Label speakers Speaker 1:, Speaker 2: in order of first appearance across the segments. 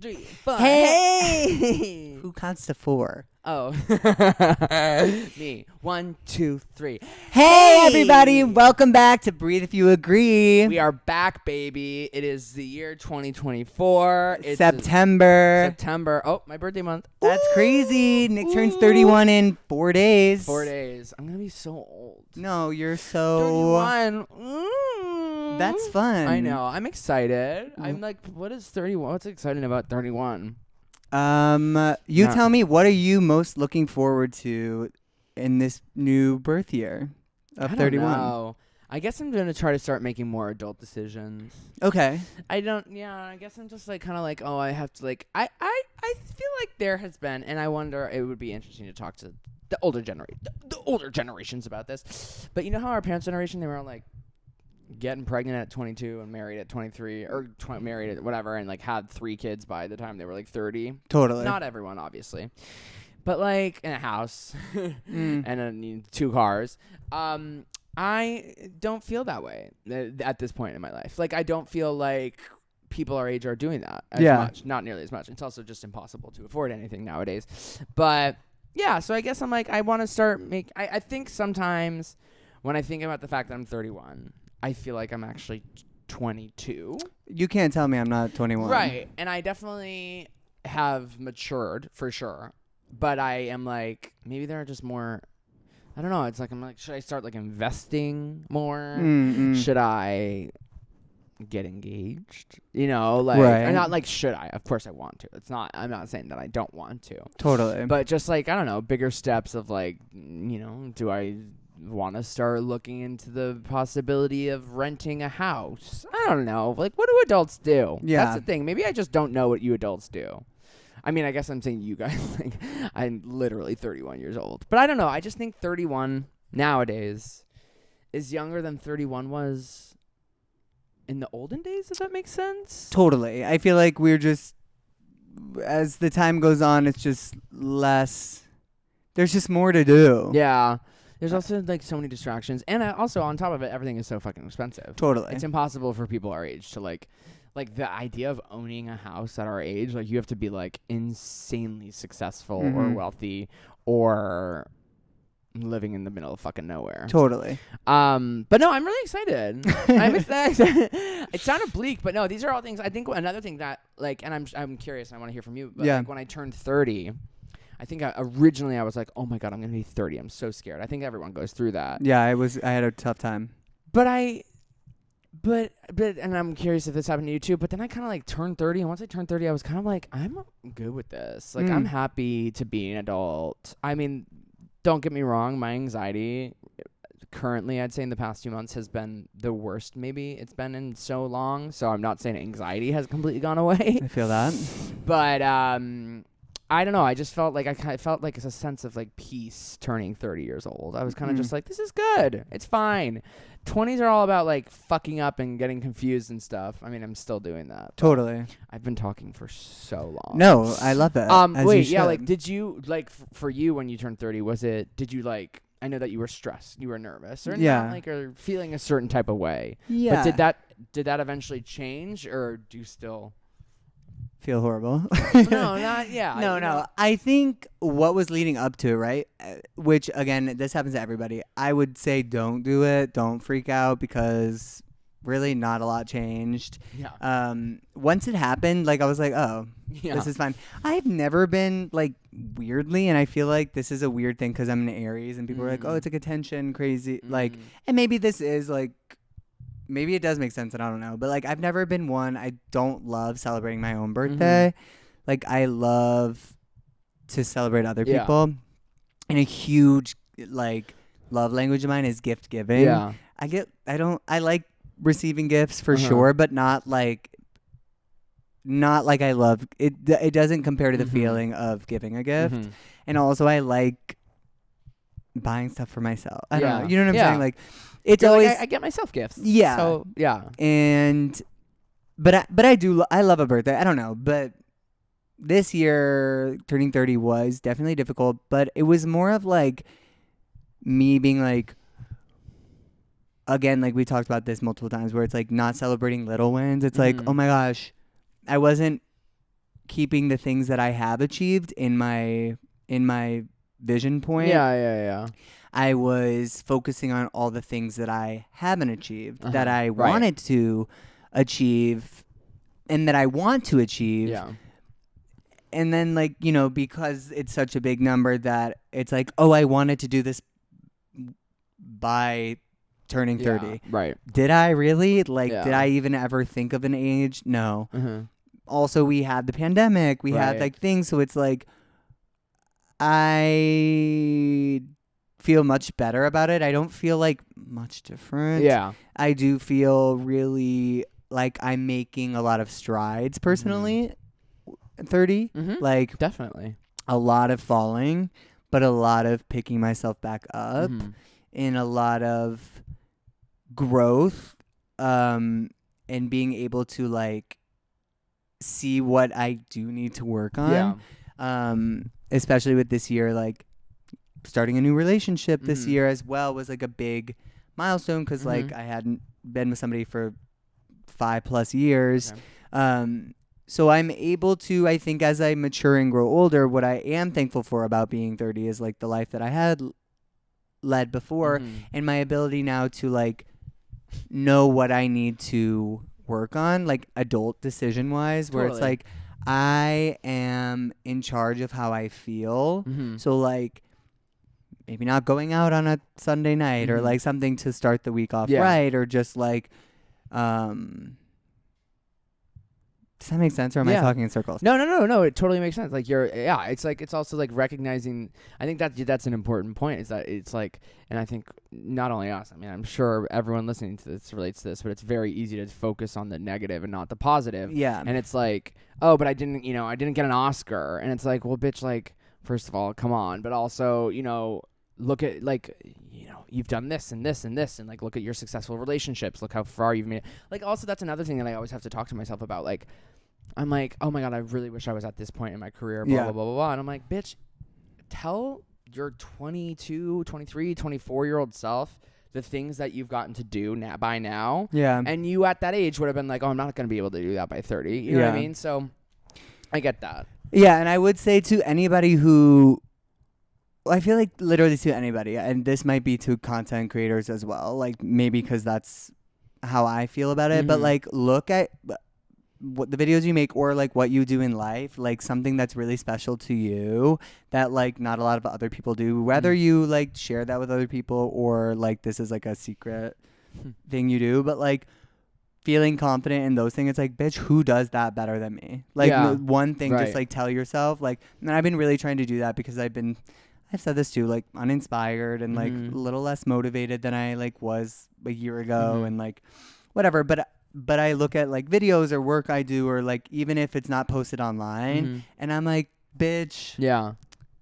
Speaker 1: 3, 4.
Speaker 2: Hey! Who counts to 4?
Speaker 1: Oh. Me. 1, 2, 3.
Speaker 2: Hey, everybody. Welcome back to Breathe If You Agree.
Speaker 1: We are back, baby. It is the year 2024. It's
Speaker 2: September.
Speaker 1: September. Oh, my birthday month.
Speaker 2: That's crazy. Nick turns 31 in 4 days.
Speaker 1: 4 days. I'm going to be so old.
Speaker 2: No, you're so...
Speaker 1: 31.
Speaker 2: That's fun.
Speaker 1: I know. I'm excited. I'm like, what is 31? What's exciting about 31?
Speaker 2: Tell me, what are you most looking forward to in this new birth year of 31?
Speaker 1: I don't know. I guess I'm going to try to start making more adult decisions.
Speaker 2: Okay.
Speaker 1: I guess I'm just like kind of like, oh, I have to like, I feel like there has been, and I wonder, it would be interesting to talk to the older generations about this. But you know how our parents' generation, they were all like getting pregnant at 22 and married at 23 or married at whatever, and like had 3 kids by the time they were like 30.
Speaker 2: Totally.
Speaker 1: Not everyone, obviously. But like in a house and 2 cars. I don't feel that way at this point in my life. Like, I don't feel like people our age are doing that as much. Not nearly as much. It's also just impossible to afford anything nowadays. But, yeah, so I guess I'm like, I want to start I think sometimes when I think about the fact that I'm 31, I feel like I'm actually 22.
Speaker 2: You can't tell me I'm not 21.
Speaker 1: Right. And I definitely have matured, for sure. But I am like, maybe there are just more... I don't know. It's like, I'm like, should I start like investing more? Should I get engaged? You know, like,
Speaker 2: right.
Speaker 1: Not like, should I? Of course I want to. I'm not saying that I don't want to.
Speaker 2: Totally.
Speaker 1: But just like, I don't know, bigger steps of like, you know, do I want to start looking into the possibility of renting a house? I don't know. Like, what do adults do?
Speaker 2: Yeah.
Speaker 1: That's the thing. Maybe I just don't know what you adults do. I mean, I guess I'm saying you guys, like, I'm literally 31 years old. But I don't know. I just think 31 nowadays is younger than 31 was in the olden days, if that makes sense.
Speaker 2: Totally. I feel like we're just, as the time goes on, it's just less, there's just more to do.
Speaker 1: Yeah. There's also, like, so many distractions. And also, on top of it, everything is so fucking expensive.
Speaker 2: Totally.
Speaker 1: It's impossible for people our age to, like the idea of owning a house at our age, like, you have to be like insanely successful or wealthy or living in the middle of fucking nowhere.
Speaker 2: Totally.
Speaker 1: But no, I'm really excited. I'm excited. It sounded bleak, but no, these are all things. I think another thing that, like, and I'm curious, and I want to hear from you. But like, when I turned 30, I think originally I was like, oh my God, I'm gonna be 30. I'm so scared. I think everyone goes through that.
Speaker 2: Yeah, I had a tough time.
Speaker 1: But and I'm curious if this happened to you too, but then I kind of like turned 30, and once I turned 30, I was kind of like, I'm good with this. Like, I'm happy to be an adult. I mean, don't get me wrong, my anxiety currently, I'd say in the past 2 months, has been the worst maybe it's been in so long. So I'm not saying anxiety has completely gone away.
Speaker 2: I feel that.
Speaker 1: But I don't know. I just felt like I felt like it's a sense of like peace turning 30 years old. I was kind of just like, this is good. It's fine. 20s are all about like fucking up and getting confused and stuff. I mean, I'm still doing that.
Speaker 2: Totally.
Speaker 1: I've been talking for so long.
Speaker 2: No, I love that.
Speaker 1: Wait, yeah, like, did you like for you when you turned 30? Did you like? I know that you were stressed, you were nervous, or not, like, or feeling a certain type of way.
Speaker 2: Yeah.
Speaker 1: But did that eventually change, or do you still
Speaker 2: feel horrible?
Speaker 1: No, not yeah.
Speaker 2: No. I think what was leading up to it, right? Which, again, this happens to everybody. I would say don't do it. Don't freak out, because really not a lot changed.
Speaker 1: Yeah.
Speaker 2: Once it happened, like, I was like, oh, this is fine. I've never been, like, weirdly, and I feel like this is a weird thing because I'm an Aries, and people are like, oh, it's like attention, crazy. Like, and maybe this is, like, maybe it does make sense, and I don't know. But, like, I've never been one. I don't love celebrating my own birthday. Like, I love to celebrate other people. And a huge, like, love language of mine is gift giving.
Speaker 1: Yeah.
Speaker 2: I like receiving gifts for sure, but not like I love it. It doesn't compare to the feeling of giving a gift. And also, I like buying stuff for myself. I don't know. You know what I'm saying? Like, it's always
Speaker 1: like, I get myself gifts.
Speaker 2: Yeah.
Speaker 1: So yeah.
Speaker 2: And but I love a birthday. I don't know, but this year turning 30 was definitely difficult. But it was more of like me being like, again, like we talked about this multiple times, where it's like not celebrating little wins. It's like, oh my gosh, I wasn't keeping the things that I have achieved in my vision point.
Speaker 1: Yeah.
Speaker 2: I was focusing on all the things that I haven't achieved, that I
Speaker 1: Right.
Speaker 2: wanted to achieve, and that I want to achieve.
Speaker 1: Yeah.
Speaker 2: And then, like, you know, because it's such a big number that it's like, oh, I wanted to do this by turning 30.
Speaker 1: Right.
Speaker 2: Did I really? Like,
Speaker 1: Yeah.
Speaker 2: did I even ever think of an age? No.
Speaker 1: Uh-huh.
Speaker 2: Also, we had the pandemic. We had, like, things. So it's like, I feel much better about it. I don't feel like much different.
Speaker 1: Yeah.
Speaker 2: I do feel really like I'm making a lot of strides personally at 30. Like,
Speaker 1: definitely
Speaker 2: a lot of falling, but a lot of picking myself back up, and a lot of growth, and being able to, like, see what I do need to work on. Especially with this year, like, starting a new relationship this year as well was, like, a big milestone, because like, I hadn't been with somebody for 5+ years. So I'm able to, I think, as I mature and grow older, what I am thankful for about being 30 is, like, the life that I had led before, and my ability now to, like, know what I need to work on, like, adult decision wise, where it's like, I am in charge of how I feel. So, like, maybe not going out on a Sunday night, or, like, something to start the week off right, or just, like, does that make sense, or am I talking in circles?
Speaker 1: No, it totally makes sense. Like, it's like, it's also like recognizing, I think that's an important point, is that it's like, and I think not only us, I mean, I'm sure everyone listening to this relates to this, but it's very easy to focus on the negative and not the positive.
Speaker 2: Yeah.
Speaker 1: And it's like, oh, but I didn't get an Oscar. And it's like, well, bitch, like, first of all, come on. But also, look at, like, you've done this and this and this, and, like, look at your successful relationships. Look how far you've made it. Like, also, that's another thing that I always have to talk to myself about. Like, I'm like, oh my God, I really wish I was at this point in my career, blah, blah, blah, blah, blah. And I'm like, bitch, tell your 22, 23, 24-year-old self the things that you've gotten to do by now.
Speaker 2: Yeah.
Speaker 1: And you at that age would have been like, oh, I'm not going to be able to do that by 30. You know what I mean? So I get that.
Speaker 2: Yeah, and I would say to anybody who, I feel like literally to anybody, and this might be to content creators as well, like, maybe because that's how I feel about it, but, like, look at what the videos you make, or, like, what you do in life, like, something that's really special to you that, like, not a lot of other people do, whether you, like, share that with other people, or, like, this is, like, a secret thing you do, but, like, feeling confident in those things, it's like, bitch, who does that better than me? Like, one thing, just, like, tell yourself, like, and I've been really trying to do that, because I've said this too, like, uninspired and, like, a little less motivated than I, like, was a year ago, and, like, whatever, but I look at, like, videos or work I do, or, like, even if it's not posted online, and I'm like, bitch,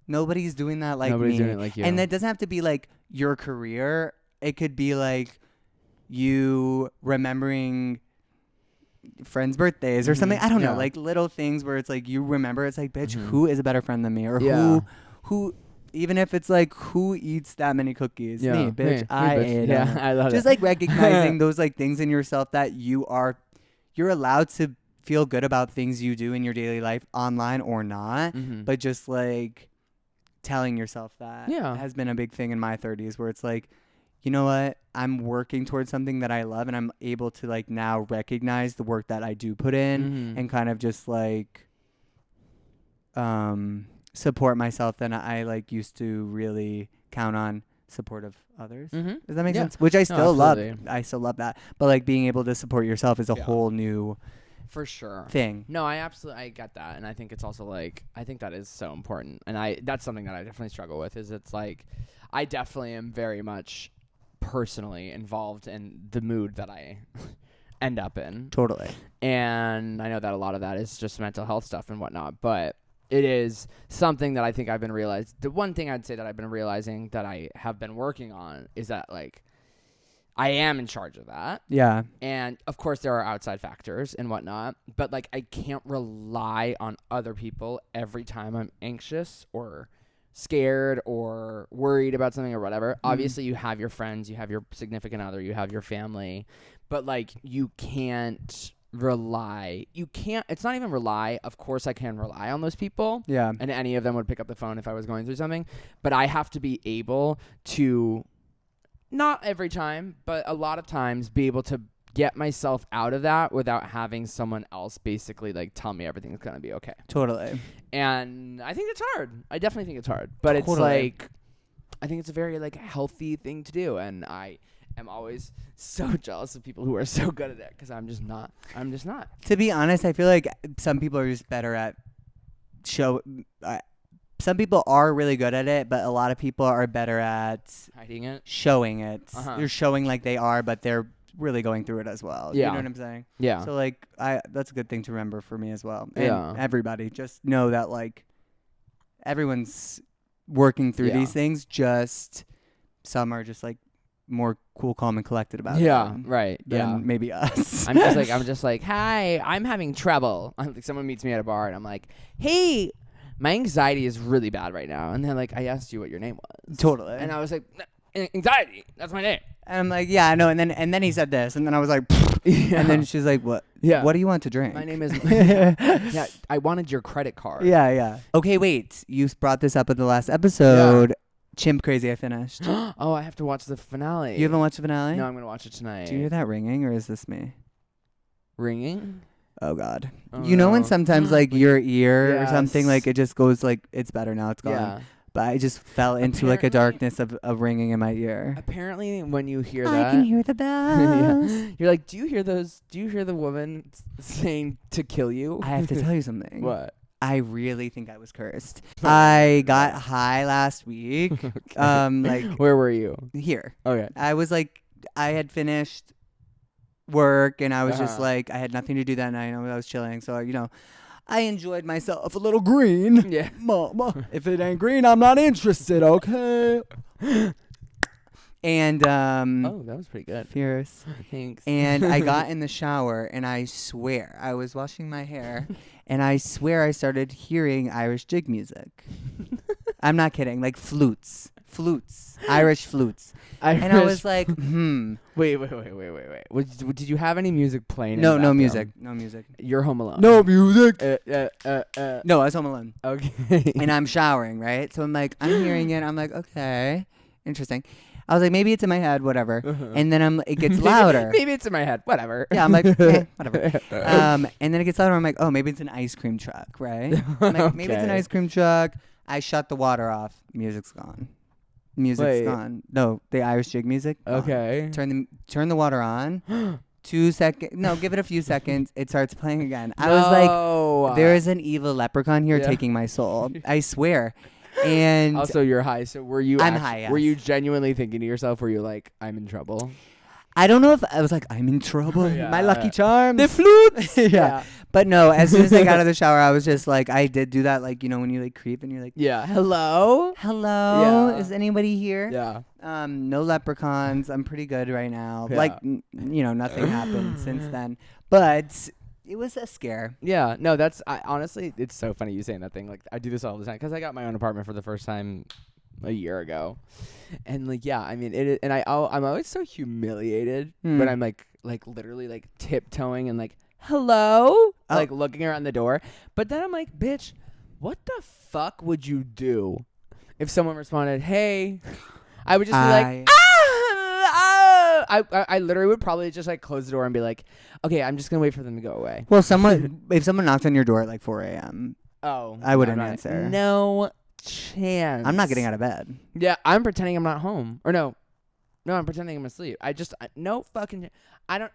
Speaker 2: nobody's doing that like
Speaker 1: nobody's
Speaker 2: me.
Speaker 1: Doing it like you.
Speaker 2: And that doesn't have to be, like, your career. It could be, like, you remembering friends' birthdays or something. I don't know, like, little things where it's like, you remember, it's like, bitch, who is a better friend than me? Or who, even if it's like, who eats that many cookies? Me, bitch. I ate them.
Speaker 1: I love it.
Speaker 2: Just, like, recognizing those, like, things in yourself that you're allowed to feel good about things you do in your daily life, online or not, but just, like, telling yourself that has been a big thing in my 30s, where it's like, you know what, I'm working towards something that I love, and I'm able to, like, now recognize the work that I do put in, and kind of just, like, support myself than I, like, used to really count on support of others. Does that make sense? Which I still love. I still love that. But, like, being able to support yourself is a whole new
Speaker 1: for sure
Speaker 2: thing.
Speaker 1: No, I get that. And I think it's also, like, I think that is so important. And that's something that I definitely struggle with, is it's like, I definitely am very much personally involved in the mood that I end up in.
Speaker 2: Totally.
Speaker 1: And I know that a lot of that is just mental health stuff and whatnot, but it is something that I think I've been realized. The one thing I'd say that I've been realizing that I have been working on is that, like, I am in charge of that.
Speaker 2: Yeah.
Speaker 1: And of course there are outside factors and whatnot, but, like, I can't rely on other people every time I'm anxious or scared or worried about something or whatever. Obviously you have your friends, you have your significant other, you have your family, but, like, you can't rely. You can't. It's not even rely. Of course, I can rely on those people.
Speaker 2: Yeah.
Speaker 1: And any of them would pick up the phone if I was going through something. But I have to be able to, not every time, but a lot of times, be able to get myself out of that without having someone else basically like tell me everything's gonna be okay.
Speaker 2: Totally.
Speaker 1: And I think it's hard. I definitely think it's hard. But it's like, I think it's a very like healthy thing to do. And I am always so jealous of people who are so good at it because I'm just not.
Speaker 2: To be honest, I feel like some people are just better at some people are really good at it, but a lot of people are better at
Speaker 1: hiding it,
Speaker 2: showing it.
Speaker 1: Uh-huh.
Speaker 2: They're showing like they are, but they're really going through it as well.
Speaker 1: Yeah.
Speaker 2: You know what I'm saying?
Speaker 1: Yeah.
Speaker 2: So like that's a good thing to remember for me as well. And
Speaker 1: Yeah.
Speaker 2: everybody just know that like everyone's working through these things, just some are just like more cool, calm, and collected about it.
Speaker 1: Yeah, right.
Speaker 2: Than maybe us.
Speaker 1: I'm just like, hi, I'm having trouble. Like someone meets me at a bar and I'm like, hey, my anxiety is really bad right now. And they're like, I asked you what your name was.
Speaker 2: Totally.
Speaker 1: And I was like, anxiety, that's my name.
Speaker 2: And I'm like, yeah, I know. And then he said this, and then I was like, yeah. And then she's like, what?
Speaker 1: Yeah.
Speaker 2: What do you want to drink?
Speaker 1: My name is. Yeah, I wanted your credit card.
Speaker 2: Yeah. Okay, wait. You brought this up in the last episode. Yeah. Chimp Crazy, I finished.
Speaker 1: Oh, I have to watch the finale.
Speaker 2: You haven't watched the finale?
Speaker 1: No, I'm gonna watch it tonight.
Speaker 2: Do you hear that ringing, or is this me?
Speaker 1: Ringing?
Speaker 2: Oh God.
Speaker 1: Oh,
Speaker 2: you know when sometimes like your ear
Speaker 1: yes.
Speaker 2: or something like it just goes like it's better now, it's gone.
Speaker 1: Yeah.
Speaker 2: But I just fell into like a darkness of ringing in my ear.
Speaker 1: Apparently, when you hear that,
Speaker 2: I can hear the bells.
Speaker 1: Yeah. You're like, do you hear those? Do you hear the woman saying to kill you?
Speaker 2: I have to tell you something.
Speaker 1: What?
Speaker 2: I really think I was cursed. I got high last week.
Speaker 1: Okay.
Speaker 2: Like
Speaker 1: where were you?
Speaker 2: Here.
Speaker 1: Okay.
Speaker 2: I was like, I had finished work and I was just like, I had nothing to do that night. I was chilling, so I enjoyed myself a little green.
Speaker 1: Yeah.
Speaker 2: Mama, if it ain't green, I'm not interested, okay? And
Speaker 1: oh, that was pretty good.
Speaker 2: Fierce.
Speaker 1: Thanks.
Speaker 2: And I got in the shower and I swear I was washing my hair and I swear I started hearing Irish jig music. I'm not kidding, like flutes, Irish flutes. And I was like,
Speaker 1: Wait. Did you have any music playing?
Speaker 2: No music.
Speaker 1: You're home alone.
Speaker 2: No music.
Speaker 1: No,
Speaker 2: I was home alone.
Speaker 1: Okay.
Speaker 2: And I'm showering, right? So I'm like, I'm hearing it. I'm like, okay, interesting. I was like, maybe it's in my head, whatever. And then it gets louder.
Speaker 1: Maybe it's in my head, whatever.
Speaker 2: Yeah, I'm like, whatever. And then it gets louder. I'm like, oh, maybe it's an ice cream truck, right? I'm like, maybe it's an ice cream truck. I shut the water off. Music's gone. Gone. No, the Irish jig music. Gone.
Speaker 1: Okay.
Speaker 2: Turn the water on. 2 seconds. No, give it a few seconds. It starts playing again. I was like, there is an evil leprechaun here taking my soul. I swear. And
Speaker 1: also, you're high. So were you?
Speaker 2: I'm high. Yes.
Speaker 1: Were you genuinely thinking to yourself? Were you like, I'm in trouble?
Speaker 2: I don't know if I was like, I'm in trouble.
Speaker 1: Yeah.
Speaker 2: My lucky charms.
Speaker 1: The flutes.
Speaker 2: Yeah. But no, as soon as I got out of the shower, I was just like, I did do that, like, when you like creep and you're like,
Speaker 1: yeah, hello.
Speaker 2: Yeah. Is anybody here?
Speaker 1: Yeah.
Speaker 2: No leprechauns. I'm pretty good right now.
Speaker 1: Yeah.
Speaker 2: Like, nothing happened since then. But it was a scare.
Speaker 1: Yeah. No, honestly, it's so funny you saying that thing. Like, I do this all the time because I got my own apartment for the first time a year ago, and like, yeah, I mean, it. And I'm always so humiliated, but I'm like literally like tiptoeing and like, hello, like looking around the door. But then I'm like, bitch, what the fuck would you do if someone responded, hey? I would just be like, I literally would probably just like close the door and be like, okay, I'm just gonna wait for them to go away.
Speaker 2: Well, if someone knocked on your door at like 4 a.m., I wouldn't answer.
Speaker 1: No chance.
Speaker 2: I'm not getting out of bed.
Speaker 1: Yeah, I'm pretending I'm not home. Or no, I'm pretending I'm asleep. No fucking, I don't.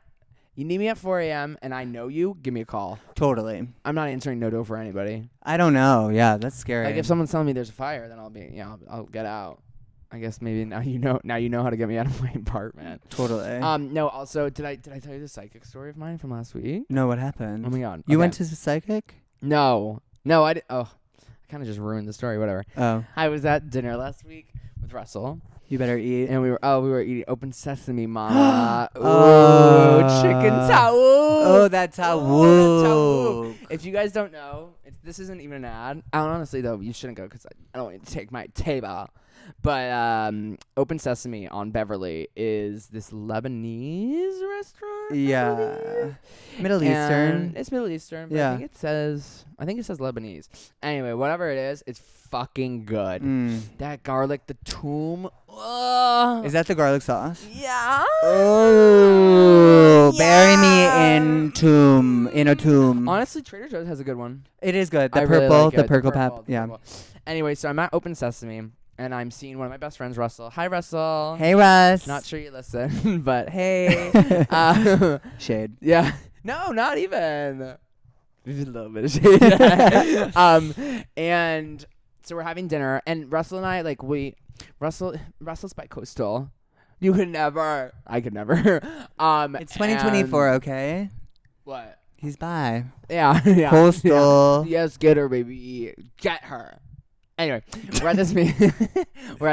Speaker 1: You need me at 4 a.m. and I know you, give me a call.
Speaker 2: Totally.
Speaker 1: I'm not answering no for anybody.
Speaker 2: I don't know. Yeah, that's scary.
Speaker 1: Like if someone's telling me there's a fire, then I'll get out. I guess maybe now you know how to get me out of my apartment.
Speaker 2: Totally.
Speaker 1: No, also, did I tell you the psychic story of mine from last week?
Speaker 2: No, what happened?
Speaker 1: Oh my God.
Speaker 2: You went to the psychic?
Speaker 1: No, I didn't. Oh, I kind of just ruined the story, whatever.
Speaker 2: Oh.
Speaker 1: I was at dinner last week with Russell.
Speaker 2: You better eat.
Speaker 1: And we were eating open sesame, mama. Ooh, chicken tawoo.
Speaker 2: Oh, that tawoo.
Speaker 1: If you guys don't know, it's this isn't even an ad. Honestly, though, you shouldn't go because I don't want to take my table. But Open Sesame on Beverly is this Lebanese restaurant.
Speaker 2: Yeah. Middle Eastern.
Speaker 1: It's Middle Eastern. But
Speaker 2: Yeah.
Speaker 1: I think it says Lebanese. Anyway, whatever it is, it's fucking good. That garlic, the toom.
Speaker 2: Is that the garlic sauce?
Speaker 1: Yeah.
Speaker 2: Oh, bury me in a tomb.
Speaker 1: Honestly, Trader Joe's has a good one.
Speaker 2: It is good. The
Speaker 1: I really
Speaker 2: purple,
Speaker 1: like
Speaker 2: the
Speaker 1: it.
Speaker 2: purple pap.
Speaker 1: The
Speaker 2: Yeah.
Speaker 1: purple. Anyway, so I'm at Open Sesame, and I'm seeing one of my best friends, Russell. Hi, Russell.
Speaker 2: Hey, Russ.
Speaker 1: Not sure you listen, but hey.
Speaker 2: Shade.
Speaker 1: Yeah. No, not even. A little bit of shade. And so we're having dinner, and Russell and I, like, Russell's bi-coastal. You could never. I could never.
Speaker 2: It's 2024, okay?
Speaker 1: What?
Speaker 2: He's bi.
Speaker 1: Yeah.
Speaker 2: Coastal.
Speaker 1: Yeah. Yes, get her, baby. Get her. Anyway, we're at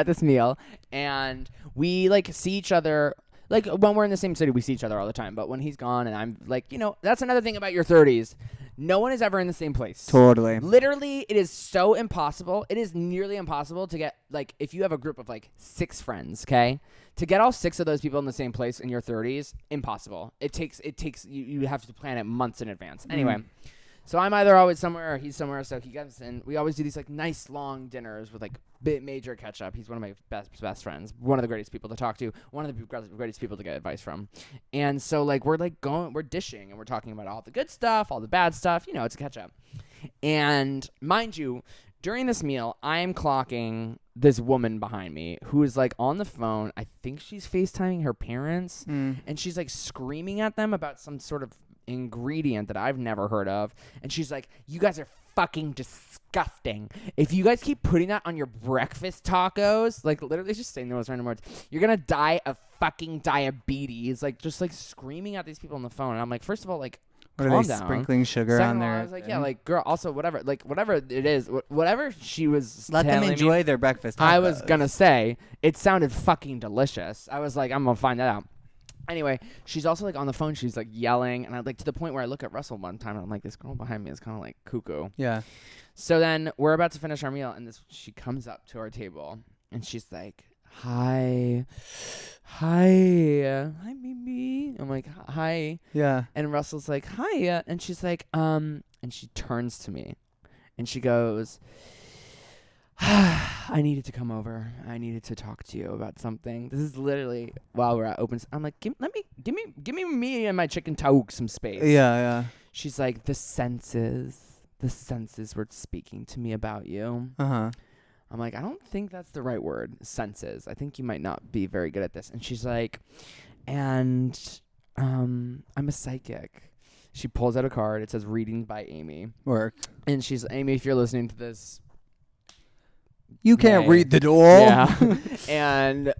Speaker 1: this meal, and we, like, see each other. Like, when we're in the same city, we see each other all the time. But when he's gone and I'm, like, that's another thing about your 30s. No one is ever in the same place.
Speaker 2: Totally.
Speaker 1: Literally, it is so impossible. It is nearly impossible to get, like, if you have a group of, like, 6 friends, okay? To get all 6 of those people in the same place in your 30s, impossible. It takes you have to plan it months in advance. Anyway, so I'm either always somewhere or he's somewhere. So he comes in. We always do these, like, nice long dinners with, like, major catch up. He's one of my best friends. One of the greatest people to talk to. One of the greatest people to get advice from. And so, like, we're dishing and we're talking about all the good stuff, all the bad stuff. It's a catch up. And mind you, during this meal, I am clocking this woman behind me who is, like, on the phone. I think she's FaceTiming her parents, and she's, like, screaming at them about some sort of ingredient that I've never heard of. And she's like, "You guys are fucking disgusting. If you guys keep putting that on your breakfast tacos," like, literally just saying the most random words, "you're gonna die of fucking diabetes." Like, just, like, screaming at these people on the phone. And I'm like, first of all, like,
Speaker 2: what
Speaker 1: calm
Speaker 2: are they
Speaker 1: down.
Speaker 2: sprinkling sugar
Speaker 1: Second
Speaker 2: on
Speaker 1: of all,
Speaker 2: there?
Speaker 1: I was like, yeah, like, girl, also whatever it is, whatever she was
Speaker 2: let them
Speaker 1: telling
Speaker 2: enjoy
Speaker 1: me,
Speaker 2: their breakfast tacos.
Speaker 1: I was gonna say it sounded fucking delicious. I was like, I'm gonna find that out. Anyway, she's also, like, on the phone. She's, like, yelling, and I, like, to the point where I look at Russell one time, and I'm like, this girl behind me is kind of, like, cuckoo.
Speaker 2: Yeah.
Speaker 1: So then we're about to finish our meal, and she comes up to our table, and she's like, hi, baby. I'm like, hi.
Speaker 2: Yeah.
Speaker 1: And Russell's like, hi. And she's like, and she turns to me, and she goes, I needed to come over. I needed to talk to you about something. This is literally while we're at Open. I'm like, give me and my chicken tauk some space.
Speaker 2: Yeah.
Speaker 1: She's like, the senses were speaking to me about you.
Speaker 2: Uh-huh.
Speaker 1: I'm like, I don't think that's the right word. Senses. I think you might not be very good at this. And she's like, and I'm a psychic. She pulls out a card. It says reading by Amy.
Speaker 2: Work.
Speaker 1: And she's, Amy, if you're listening to this,
Speaker 2: you can't read the door.
Speaker 1: Yeah. And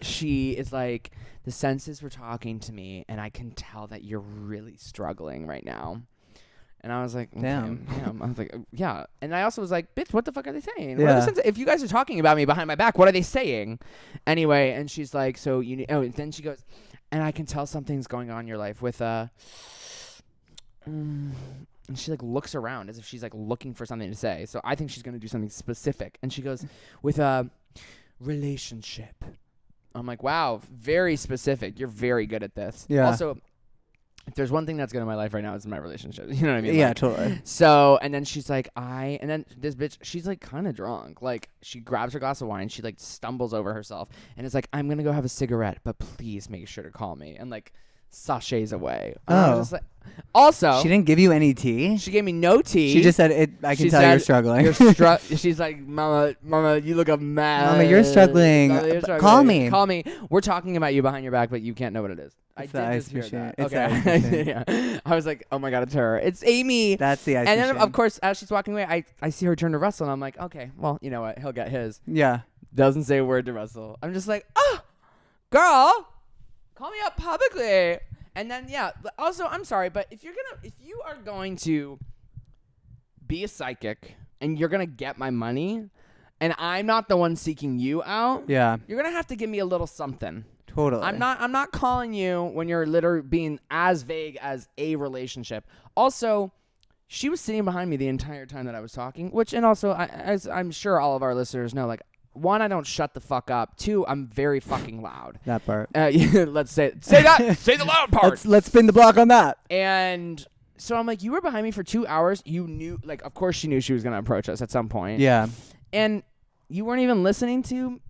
Speaker 1: she is like, the senses were talking to me, and I can tell that you're really struggling right now. And I was like,
Speaker 2: damn.
Speaker 1: I was like, yeah. And I also was like, bitch, what the fuck are they saying?
Speaker 2: Yeah.
Speaker 1: What are the if you guys are talking about me behind my back, what are they saying? Anyway, and she's like, so you need, and then she goes, and I can tell something's going on in your life with and she, like, looks around as if she's, like, looking for something to say. So I think she's going to do something specific. And she goes, with a relationship. I'm like, wow, very specific. You're very good at this.
Speaker 2: Yeah.
Speaker 1: Also, if there's one thing that's good in my life right now, it's my relationship. You know what I mean?
Speaker 2: Yeah,
Speaker 1: Like,
Speaker 2: totally.
Speaker 1: so, and then she's like, and then this bitch, she's, like, kind of drunk. Like, she grabs her glass of wine. She, like, stumbles over herself. And it's like, I'm going to go have a cigarette, but please make sure to call me. And, like, sachets away. And I was just like, also,
Speaker 2: she didn't give you any tea?
Speaker 1: She gave me no tea.
Speaker 2: She just said, I can tell you're struggling.
Speaker 1: She's like, Mama, you look a mess.
Speaker 2: Mama, you're struggling. Call me.
Speaker 1: Call me. We're talking about you behind your back, but you can't know what it is. I did just hear that. Okay. Yeah. I was like, oh my God, it's her. It's Amy.
Speaker 2: That's the ice
Speaker 1: And then,
Speaker 2: machine.
Speaker 1: of course, as she's walking away, I see her turn to Russell, and I'm like, okay, well, you know what? He'll get his.
Speaker 2: Yeah.
Speaker 1: Doesn't say a word to Russell. I'm just like, oh, girl, call me up publicly. And then, yeah, also, I'm sorry, but if you are going to be a psychic and you're going to get my money and I'm not the one seeking you out,
Speaker 2: yeah,
Speaker 1: you're going to have to give me a little something.
Speaker 2: Totally.
Speaker 1: I'm not calling you when you're literally being as vague as a relationship. Also, she was sitting behind me the entire time that I was talking, and also, as I'm sure all of our listeners know, like, one, I don't shut the fuck up. Two, I'm very fucking loud.
Speaker 2: That part.
Speaker 1: Let's say that. Say the loud part.
Speaker 2: Let's spin the block on that.
Speaker 1: And so I'm like, you were behind me for 2 hours. You knew, like, of course she knew she was going to approach us at some point.
Speaker 2: Yeah.
Speaker 1: And you weren't even listening to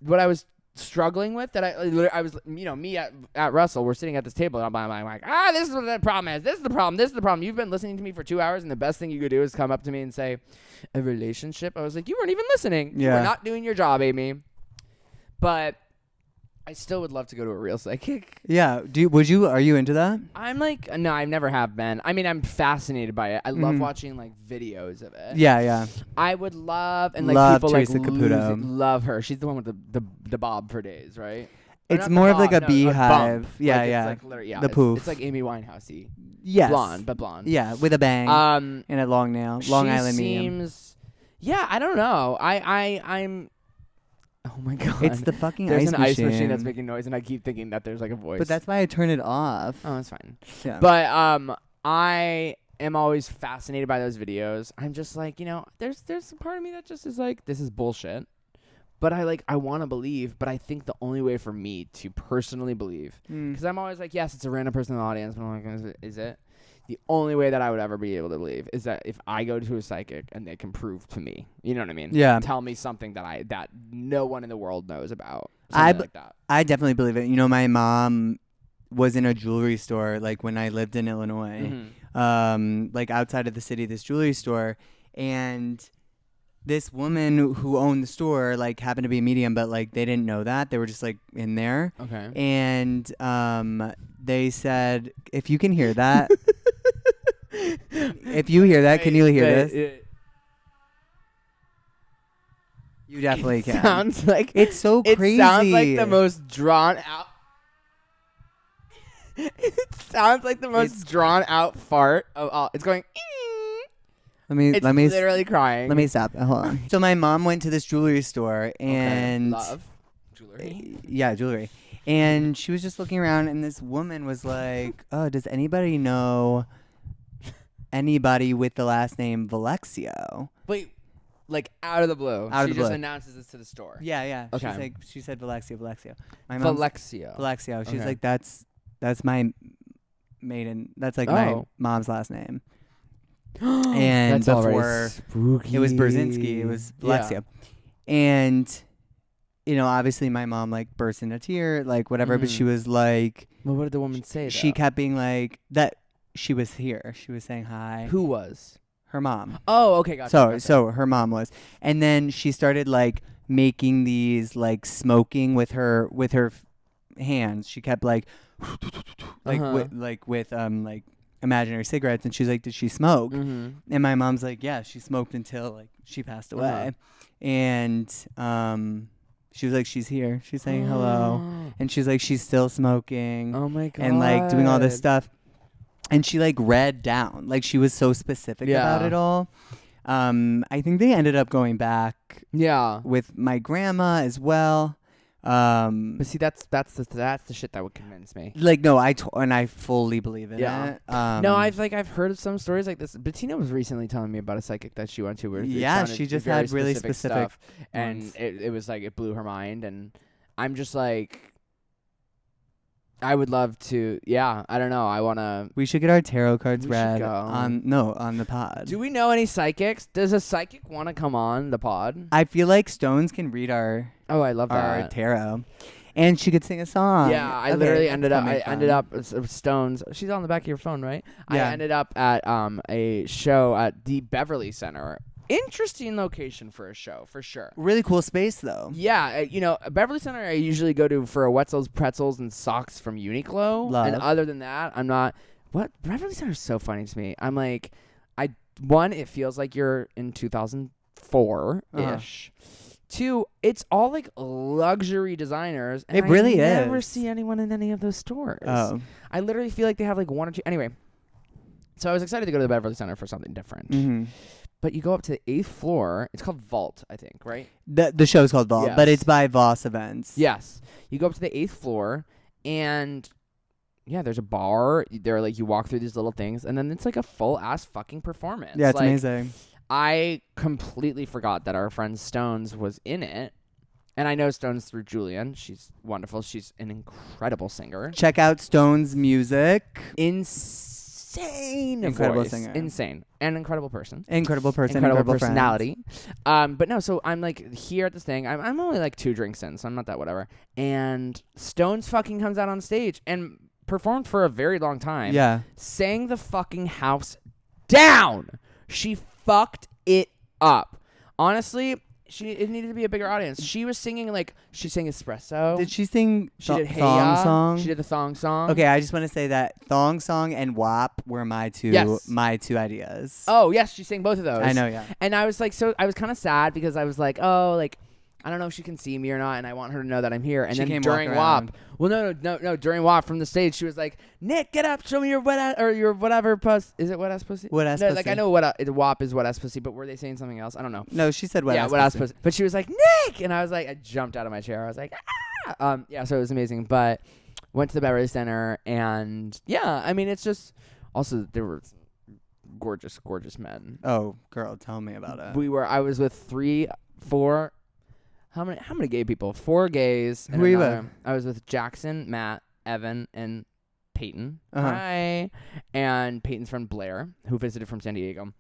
Speaker 1: what I was struggling with. That I was, me at Russell, we're sitting at this table, and I'm like, this is what the problem is. This is the problem. This is the problem. You've been listening to me for 2 hours, and the best thing you could do is come up to me and say, a relationship? I was like, you weren't even listening.
Speaker 2: Yeah.
Speaker 1: You were not doing your job, Amy. But I still would love to go to a real psychic.
Speaker 2: Yeah. Are you into that?
Speaker 1: I'm like, no, I never have been. I mean, I'm fascinated by it. I love watching like videos of it.
Speaker 2: Yeah.
Speaker 1: I would love, and
Speaker 2: love
Speaker 1: people
Speaker 2: Teresa
Speaker 1: like
Speaker 2: Caputo.
Speaker 1: love her. She's the one with the bob for days, right?
Speaker 2: It's more of like a beehive. Yeah.
Speaker 1: It's like
Speaker 2: the poof.
Speaker 1: It's like Amy Winehouse-y.
Speaker 2: Yes.
Speaker 1: Blonde.
Speaker 2: Yeah, with a bang. And a long nail. Long Island medium.
Speaker 1: Yeah, I don't know. I'm. Oh my god!
Speaker 2: It's the fucking
Speaker 1: there's
Speaker 2: ice
Speaker 1: an
Speaker 2: machine.
Speaker 1: ice machine that's making noise, and I keep thinking that there's like a voice.
Speaker 2: But that's why I turn it off.
Speaker 1: Oh, that's fine.
Speaker 2: Yeah.
Speaker 1: But I am always fascinated by those videos. I'm just like, there's a part of me that just is like, this is bullshit. But I want to believe, but I think the only way for me to personally believe, because I'm always like, yes, it's a random person in the audience, but I'm like, is it? The only way that I would ever be able to believe is that if I go to a psychic and they can prove to me, you know what I mean?
Speaker 2: Yeah.
Speaker 1: Tell me something that no one in the world knows about. Like that.
Speaker 2: I definitely believe it. My mom was in a jewelry store, like when I lived in Illinois, like outside of the city, this jewelry store, and this woman who owned the store like happened to be a medium, but like they didn't know that. They were just like in there.
Speaker 1: Okay.
Speaker 2: And they said, if you can hear that, if you hear that, can you hear this? You definitely can.
Speaker 1: Sounds like
Speaker 2: it's so crazy.
Speaker 1: It sounds like the most drawn out. It sounds like the most drawn out fart of all. It's going.
Speaker 2: Let me
Speaker 1: literally crying.
Speaker 2: Let me stop. Hold on. So my mom went to this jewelry store and
Speaker 1: love jewelry.
Speaker 2: Yeah, jewelry. And she was just looking around, and this woman was like, "Oh, does anybody know anybody with the last name Valexio?"
Speaker 1: Wait, like out of the blue. She just announces this to the store.
Speaker 2: Yeah.
Speaker 1: Okay.
Speaker 2: She said Valexio. My
Speaker 1: mom's
Speaker 2: Valexio. She's
Speaker 1: okay.
Speaker 2: like, that's my maiden. That's like my mom's last name. And
Speaker 1: that's
Speaker 2: before
Speaker 1: spooky.
Speaker 2: It was Brzezinski. It was Valexio. Yeah. And obviously my mom like burst into tear, like whatever, but she was like,
Speaker 1: well, what did the woman say?
Speaker 2: She kept being like that she was here. She was saying hi.
Speaker 1: Who was?
Speaker 2: Her mom.
Speaker 1: Oh, okay, gotcha.
Speaker 2: So her mom was. And then she started like making these like smoking with her hands. She kept like with imaginary cigarettes, and she's like, did she smoke? And my mom's like, yeah, she smoked until like she passed away. And she was like, she's here, she's saying hello. And she's like, she's still smoking.
Speaker 1: Oh my god.
Speaker 2: And like doing all this stuff. And she like read down, like she was so specific about it all. I think they ended up going back with my grandma as well.
Speaker 1: But see, that's the shit that would convince me.
Speaker 2: Like, no, I fully believe in it.
Speaker 1: No, I've heard of some stories like this. Bettina was recently telling me about a psychic that she went to where
Speaker 2: she just had really specific
Speaker 1: stuff, and it was like it blew her mind. And I'm just like, I would love to. Yeah, I don't know. I wanna.
Speaker 2: We should get our tarot cards read on the pod.
Speaker 1: Do we know any psychics? Does a psychic want to come on the pod?
Speaker 2: I feel like Stones can read our.
Speaker 1: Oh, I love that.
Speaker 2: Our tarot, and she could sing a song.
Speaker 1: Yeah, I literally ended up with Stones. She's on the back of your phone, right? Yeah. I ended up at a show at the Beverly Center. Interesting location for a show, for sure.
Speaker 2: Really cool space, though.
Speaker 1: Yeah, Beverly Center I usually go to for Wetzel's pretzels and socks from Uniqlo.
Speaker 2: Love.
Speaker 1: And other than that, I'm not. What Beverly Center is so funny to me. I'm like, it feels like you're in 2004-ish. Two, it's all like luxury designers. And
Speaker 2: it really is.
Speaker 1: I never see anyone in any of those stores.
Speaker 2: Oh.
Speaker 1: I literally feel like they have like one or two. Anyway, so I was excited to go to the Beverly Center for something different.
Speaker 2: Mm-hmm.
Speaker 1: But you go up to the 8th floor. It's called Vault, I think, right?
Speaker 2: The show's called Vault, but it's by Voss Events.
Speaker 1: Yes. You go up to the 8th floor, and there's a bar. There, like, you walk through these little things, and then it's like a full ass fucking performance.
Speaker 2: Yeah, it's
Speaker 1: like,
Speaker 2: amazing.
Speaker 1: I completely forgot that our friend Stones was in it. And I know Stones through Julian. She's wonderful. She's an incredible singer.
Speaker 2: Check out Stone's music.
Speaker 1: Insane
Speaker 2: Incredible
Speaker 1: voice.
Speaker 2: singer.
Speaker 1: Insane. And incredible person.
Speaker 2: Incredible person.
Speaker 1: Incredible
Speaker 2: friend.
Speaker 1: personality. But no, so I'm like here at this thing. I'm only like 2 drinks in, so I'm not that whatever. And Stones fucking comes out on stage and performed for a very long time.
Speaker 2: Yeah.
Speaker 1: Sang the fucking house down. She fucked it up. Honestly, it needed to be a bigger audience. She was singing she sang Espresso.
Speaker 2: Did she sing
Speaker 1: She did Hey
Speaker 2: Thong
Speaker 1: Ya.
Speaker 2: Song?
Speaker 1: She did the Thong Song.
Speaker 2: Okay, I just want to say that Thong Song and WAP were my two ideas.
Speaker 1: Oh, yes, she sang both of those.
Speaker 2: I know, yeah.
Speaker 1: And I was like, I was kind of sad because I was like, oh, like, I don't know if she can see me or not, and I want her to know that I'm here. And
Speaker 2: she
Speaker 1: then during WAP, no, during WAP from the stage, she was like, Nick, get up, show me your your whatever pussy. Is it wet ass pussy?
Speaker 2: Wet ass
Speaker 1: no,
Speaker 2: pussy.
Speaker 1: Like I know WAP is wet ass pussy, but were they saying something else? I don't know.
Speaker 2: No, she said wet
Speaker 1: ass pussy. But she was like, Nick, and I was like, I jumped out of my chair. I was like, ah! So it was amazing. But went to the Beverly Center, and yeah, I mean, it's just also there were gorgeous men.
Speaker 2: Oh, girl, tell me about it.
Speaker 1: I was with 3, 4. How many gay people? 4 gays.
Speaker 2: Who were you with?
Speaker 1: I was with Jackson, Matt, Evan, and Peyton.
Speaker 2: Uh-huh.
Speaker 1: Hi. And Peyton's friend Blair, who visited from San Diego.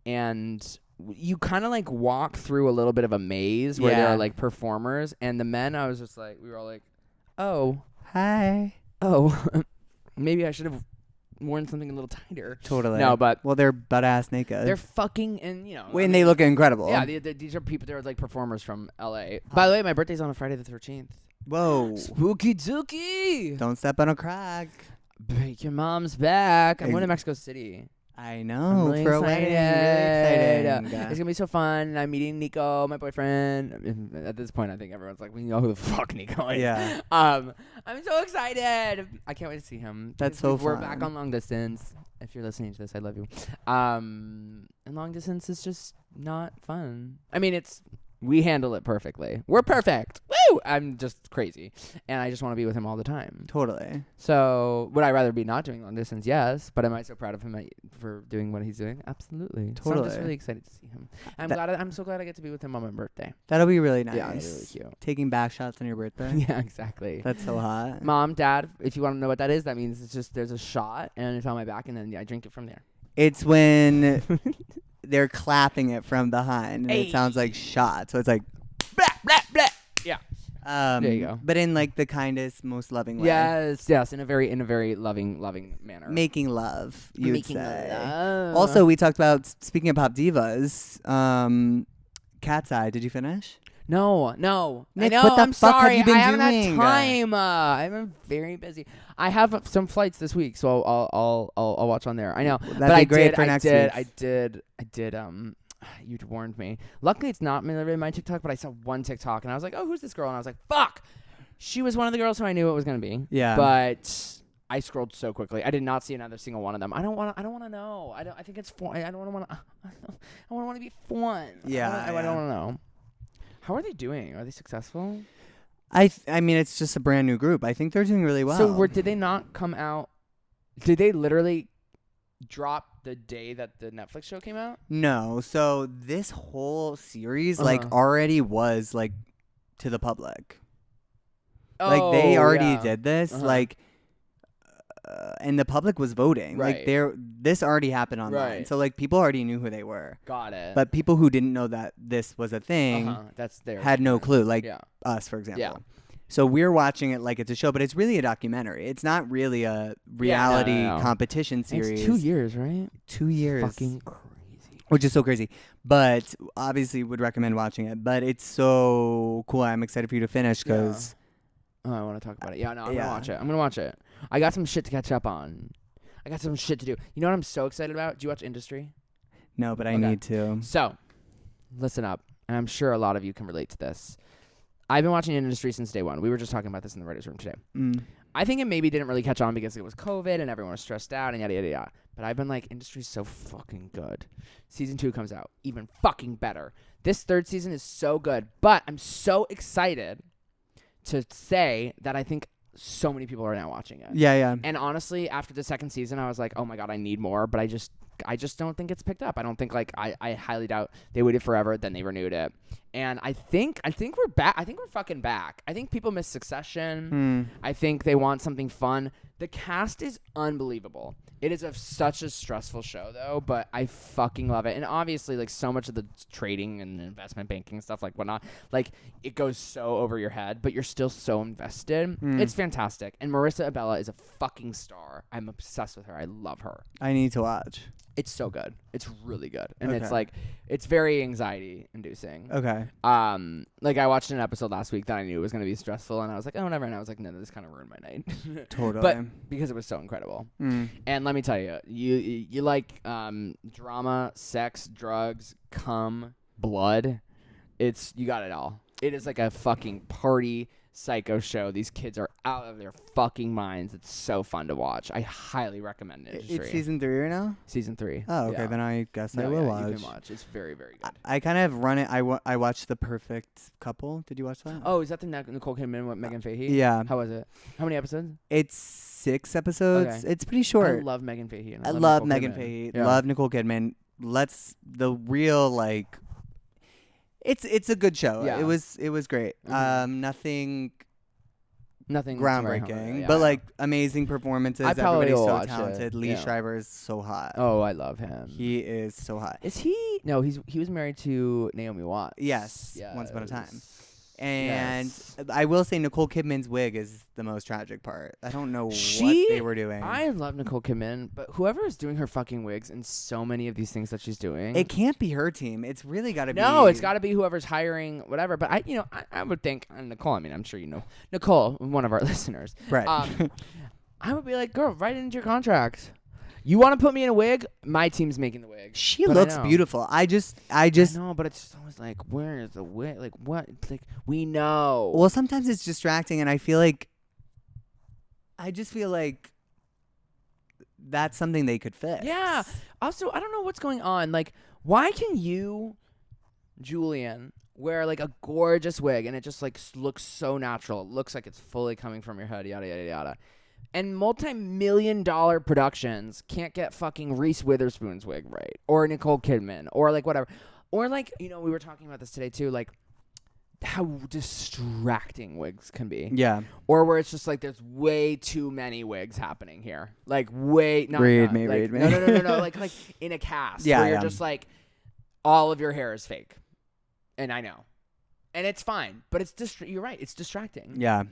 Speaker 1: And you kind of like walk through a little bit of a maze where there are like performers. And the men, I was just like, we were all like, oh.
Speaker 2: Hi.
Speaker 1: Oh. Maybe I should have worn something a little tighter.
Speaker 2: Totally.
Speaker 1: No, but
Speaker 2: they're butt ass naked.
Speaker 1: they're fucking, and you know.
Speaker 2: And they look incredible.
Speaker 1: Yeah, these are people. They're like performers from LA. By the way, my birthday's on a Friday the 13th.
Speaker 2: Whoa.
Speaker 1: Spooky dookie.
Speaker 2: Don't step on a crack.
Speaker 1: Break your mom's back. I'm going to Mexico City.
Speaker 2: I know.
Speaker 1: I'm really
Speaker 2: for
Speaker 1: excited.
Speaker 2: a wedding. Really exciting.
Speaker 1: It's gonna be so fun. I'm meeting Nico, my boyfriend. At this point, I think everyone's like, we know who the fuck Nico is.
Speaker 2: Yeah.
Speaker 1: I'm so excited. I can't wait to see him.
Speaker 2: That's so fun.
Speaker 1: We're back on long distance. If you're listening to this, I love you. And long distance is just not fun. I mean, we handle it perfectly. We're perfect. Woo! I'm just crazy. And I just want to be with him all the time.
Speaker 2: Totally.
Speaker 1: So, would I rather be not doing long distance? Yes. But am I so proud of him for doing what he's doing? Absolutely.
Speaker 2: Totally.
Speaker 1: So I'm just really excited to see him. I'm so glad I get to be with him on my birthday.
Speaker 2: That'll be really nice.
Speaker 1: Yeah, it'll be really cute.
Speaker 2: Taking back shots on your birthday.
Speaker 1: Yeah, exactly.
Speaker 2: That's so hot.
Speaker 1: Mom, Dad, if you want to know what that is, that means it's just there's a shot and it's on my back and then I drink it from there.
Speaker 2: It's when they're clapping it from behind and it sounds like shot. So it's like
Speaker 1: blah, blah, blah. Yeah.
Speaker 2: There
Speaker 1: you go.
Speaker 2: But in like the kindest, most loving way.
Speaker 1: Yes, in a very loving manner.
Speaker 2: Making love, you'd
Speaker 1: Making
Speaker 2: say.
Speaker 1: love.
Speaker 2: Also, we talked about, speaking of pop divas, Cat's Eye. Did you finish?
Speaker 1: No.
Speaker 2: Nick,
Speaker 1: I know.
Speaker 2: what the
Speaker 1: I'm
Speaker 2: fuck
Speaker 1: sorry.
Speaker 2: have you been
Speaker 1: I haven't
Speaker 2: doing?
Speaker 1: had time. I've been very busy. I have some flights this week, so I'll watch on there. I know.
Speaker 2: That'd be great for next week.
Speaker 1: I did. You warned me. Luckily, it's not really my TikTok, but I saw one TikTok and I was like, "Oh, who's this girl?" And I was like, "Fuck." She was one of the girls who I knew it was gonna be.
Speaker 2: Yeah.
Speaker 1: But I scrolled so quickly. I did not see another single one of them. I don't want to know. I think it's fun. I don't want to. I want to be fun.
Speaker 2: Yeah.
Speaker 1: I don't want to know. How are they doing? Are they successful?
Speaker 2: I mean, it's just a brand new group. I think they're doing really well.
Speaker 1: So did they not come out? Did they literally drop the day that the Netflix show came out?
Speaker 2: No. So this whole series already was like to the public. Like they already did this. Like. And the public was voting.
Speaker 1: Right.
Speaker 2: Like this already happened online.
Speaker 1: Right.
Speaker 2: So like people already knew who they were.
Speaker 1: Got it.
Speaker 2: But people who didn't know that this was a thing had no clue. Like us, for example.
Speaker 1: Yeah.
Speaker 2: So we're watching it like it's a show, but it's really a documentary. It's not really a reality competition series.
Speaker 1: It's 2 years, right?
Speaker 2: 2 years.
Speaker 1: Fucking crazy.
Speaker 2: Which is so crazy. But obviously would recommend watching it. But it's so cool. I'm excited for you to finish because...
Speaker 1: Oh, I want to talk about it. Yeah, no, I'm going to watch it. I'm going to watch it. I got some shit to catch up on. I got some shit to do. You know what I'm so excited about? Do you watch Industry?
Speaker 2: No, but I need to.
Speaker 1: So, listen up. And I'm sure a lot of you can relate to this. I've been watching Industry since day one. We were just talking about this in the writers' room today. I think it maybe didn't really catch on because it was COVID and everyone was stressed out and yada, yada, yada. But I've been like, Industry's so fucking good. Season 2 comes out. Even fucking better. This 3rd season is so good. But I'm so excited to say that I think so many people are now watching it.
Speaker 2: Yeah.
Speaker 1: And honestly, after the second season, I was like, oh my God, I need more. But I just don't think it's picked up. I don't think I highly doubt they waited forever, then they renewed it. And I think we're back. I think we're fucking back. I think people miss Succession. I think they want something fun. The cast is unbelievable. It is such a stressful show though, but I fucking love it. And obviously, like, so much of the trading and investment banking stuff, like whatnot, like, it goes so over your head, but you're still so invested. It's fantastic. And Marissa Abella is a fucking star. I'm obsessed with her. I love her.
Speaker 2: I need to watch.
Speaker 1: It's so good. It's really good. And it's like, it's very anxiety inducing.
Speaker 2: Okay.
Speaker 1: Like, I watched an episode last week that I knew was going to be stressful, and I was like, oh, whatever. And I was like, no, this kind of ruined my night.
Speaker 2: Totally.
Speaker 1: But because it was so incredible. And let me tell you, you like drama, sex, drugs, cum, blood. You got it all. It is like a fucking party psycho show. These kids are out of their fucking minds. It's so fun to watch. I highly recommend it.
Speaker 2: It's season 3 right now?
Speaker 1: Season 3.
Speaker 2: Oh, okay.
Speaker 1: Yeah.
Speaker 2: Then I guess I will watch.
Speaker 1: You can watch. It's very, very good.
Speaker 2: I kind of run it. I watched The Perfect Couple. Did you watch that?
Speaker 1: Oh, is that the Nicole Kidman with Megan Fahey?
Speaker 2: Yeah.
Speaker 1: How was it? How many episodes?
Speaker 2: It's 6 episodes.
Speaker 1: Okay.
Speaker 2: It's pretty short.
Speaker 1: I love Megan Fahey. And
Speaker 2: I love
Speaker 1: Nicole
Speaker 2: Megan
Speaker 1: Kidman.
Speaker 2: Fahey.
Speaker 1: Yeah.
Speaker 2: Love Nicole Kidman. The real, like, it's a good show.
Speaker 1: Yeah.
Speaker 2: It was great. Nothing groundbreaking,
Speaker 1: yeah,
Speaker 2: but like amazing performances.
Speaker 1: I probably
Speaker 2: Everybody's
Speaker 1: will
Speaker 2: so
Speaker 1: watch
Speaker 2: talented.
Speaker 1: it.
Speaker 2: Lee
Speaker 1: Yeah.
Speaker 2: Schreiber is so hot.
Speaker 1: Oh, I love him.
Speaker 2: He is so hot.
Speaker 1: Is he? No, he was married to Naomi Watts.
Speaker 2: Yes. Once upon a time.
Speaker 1: Yes.
Speaker 2: And
Speaker 1: Yes.
Speaker 2: I will say Nicole Kidman's wig is the most tragic part. I don't know what they were doing.
Speaker 1: I love Nicole Kidman, but whoever is doing her fucking wigs and so many of these things that she's doing,
Speaker 2: it can't be her team. It's really got to be.
Speaker 1: No, it's got to be whoever's hiring, whatever. But I would think Nicole. I mean, I'm sure you know Nicole, one of our listeners,
Speaker 2: right?
Speaker 1: I would be like, girl, write it into your contract. You want to put me in a wig? My team's making the wig.
Speaker 2: She looks beautiful. I just
Speaker 1: know, but it's always like, where is the wig? Like, what? It's like, we know.
Speaker 2: Well, sometimes it's distracting, and I just feel like that's something they could fix.
Speaker 1: Yeah. Also, I don't know what's going on. Like, why can you, Julian, wear like a gorgeous wig and it just like looks so natural? It looks like it's fully coming from your head, yada, yada, yada. And multi-million-dollar productions can't get fucking Reese Witherspoon's wig right, or Nicole Kidman, or like whatever. Or like, we were talking about this today too, like how distracting wigs can be.
Speaker 2: Yeah.
Speaker 1: Or where it's just like there's way too many wigs happening here. Like way
Speaker 2: read me.
Speaker 1: No. like in a cast.
Speaker 2: Yeah.
Speaker 1: Where you're just like all of your hair is fake. And I know. And it's fine, but you're right, it's distracting.
Speaker 2: Yeah.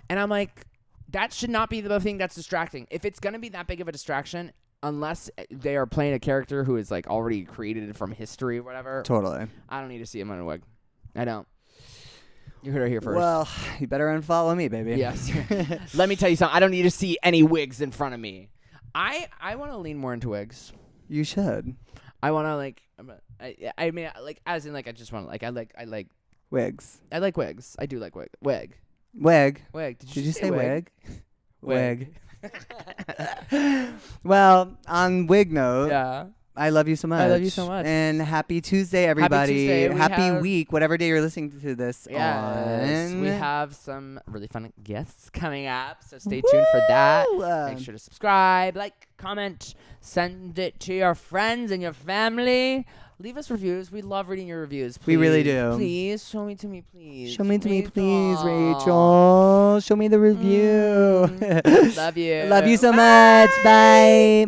Speaker 1: And I'm like, that should not be the thing that's distracting. If it's going to be that big of a distraction, unless they are playing a character who is like already created from history or whatever.
Speaker 2: Totally.
Speaker 1: I don't need to see him in a wig. I don't. You heard it here first.
Speaker 2: Well, you better unfollow me, baby.
Speaker 1: Yes. Let me tell you something. I don't need to see any wigs in front of me. I want to lean more into wigs.
Speaker 2: You should.
Speaker 1: I want to like, I mean, like, as in like, I just want to like, I like
Speaker 2: wigs.
Speaker 1: I like wigs. I do like wig.
Speaker 2: Wig.
Speaker 1: Did
Speaker 2: you say wig?
Speaker 1: Wig.
Speaker 2: Well, on wig note,
Speaker 1: Yeah.
Speaker 2: I love you so much.
Speaker 1: I love you so much.
Speaker 2: And happy Tuesday, everybody.
Speaker 1: Tuesday.
Speaker 2: Happy week, whatever day you're listening to this
Speaker 1: Yes.
Speaker 2: on.
Speaker 1: We have some really fun guests coming up, so stay tuned for that. Make sure to subscribe, like, comment, send it to your friends and your family. Leave us reviews. We love reading your reviews. Please,
Speaker 2: we really do.
Speaker 1: Please show me to me, please.
Speaker 2: Show me to me, please, Rachel. Show me the review.
Speaker 1: Love you.
Speaker 2: Love you so much. Bye.